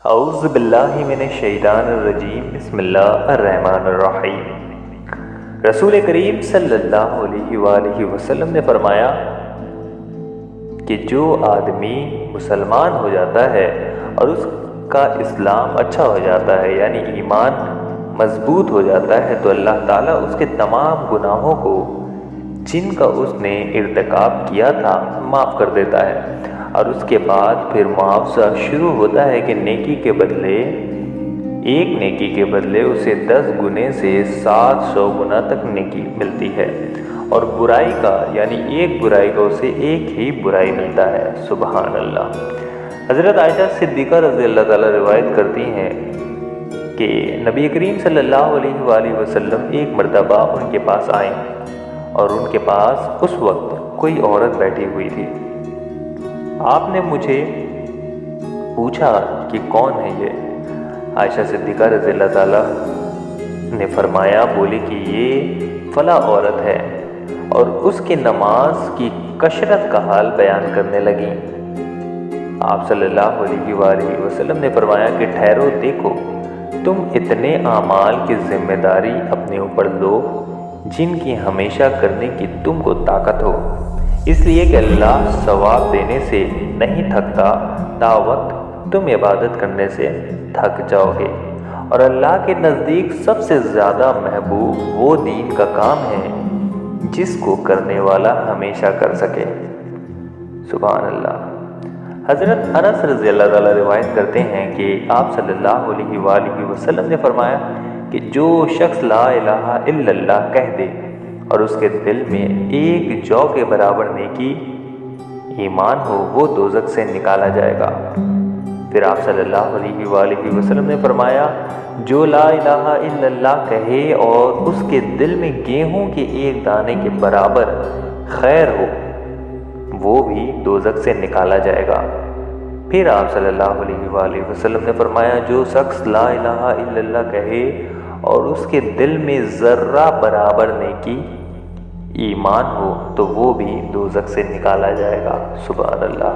اعوذ باللہ من الشیطان الرجیم بسم اللہ الرحمن الرحیم۔ رسول کریم صلی اللہ علیہ وآلہ وسلم نے فرمایا کہ جو آدمی مسلمان ہو جاتا ہے اور اس کا اسلام اچھا ہو جاتا ہے، یعنی ایمان مضبوط ہو جاتا ہے، تو اللہ تعالیٰ اس کے تمام گناہوں کو جن کا اس نے ارتکاب کیا تھا معاف کر دیتا ہے، اور اس کے بعد پھر معاوضہ شروع ہوتا ہے کہ نیکی کے بدلے ایک نیکی کے بدلے اسے 10 گنے سے 700 گنا تک نیکی ملتی ہے، اور برائی کا یعنی ایک برائی کا اسے ایک ہی برائی ملتا ہے۔ سبحان اللہ۔ حضرت عائشہ صدیقہ رضی اللہ تعالیٰ روایت کرتی ہیں کہ نبی کریم صلی اللہ علیہ وآلہ وسلم ایک مرتبہ ان کے پاس آئیں، اور ان کے پاس اس وقت کوئی عورت بیٹھی ہوئی تھی۔ آپ نے مجھے پوچھا کہ کون ہے یہ؟ عائشہ صدیقہ رضی اللہ تعالیٰ نے فرمایا، بولی کہ یہ فلاں عورت ہے، اور اس کی نماز کی کثرت کا حال بیان کرنے لگیں۔ آپ صلی اللہ علیہ وآلہ وسلم نے فرمایا کہ ٹھہرو، دیکھو، تم اتنے اعمال کی ذمہ داری اپنے اوپر لو جن کی ہمیشہ کرنے کی تم کو طاقت ہو، اس لیے کہ اللہ ثواب دینے سے نہیں تھکتا تا وقت تم عبادت کرنے سے تھک جاؤ گے، اور اللہ کے نزدیک سب سے زیادہ محبوب وہ دین کا کام ہے جس کو کرنے والا ہمیشہ کر سکے۔ سبحان اللہ۔ حضرت انس رضی اللہ تعالیٰ روایت کرتے ہیں کہ آپ صلی اللہ علیہ وآلہ وسلم نے فرمایا کہ جو شخص لا الہ الا اللہ کہہ دے اور اس کے دل میں ایک جو کے برابر نیکی ایمان ہو، وہ دوزخ سے نکالا جائے گا۔ پھر آپ صلی اللہ علیہ وآلہ وسلم نے فرمایا، جو لا الہ الا اللہ کہے اور اس کے دل میں گیہوں کے ایک دانے کے برابر خیر ہو، وہ بھی دوزخ سے نکالا جائے گا۔ پھر آپ صلی اللہ علیہ وآلہ وسلم نے فرمایا، جو شخص لا الہ الا اللہ کہے اور اس کے دل میں ذرہ برابر نیکی ایمان ہو، تو وہ بھی دوزخ سے نکالا جائے گا۔ سبحان اللہ۔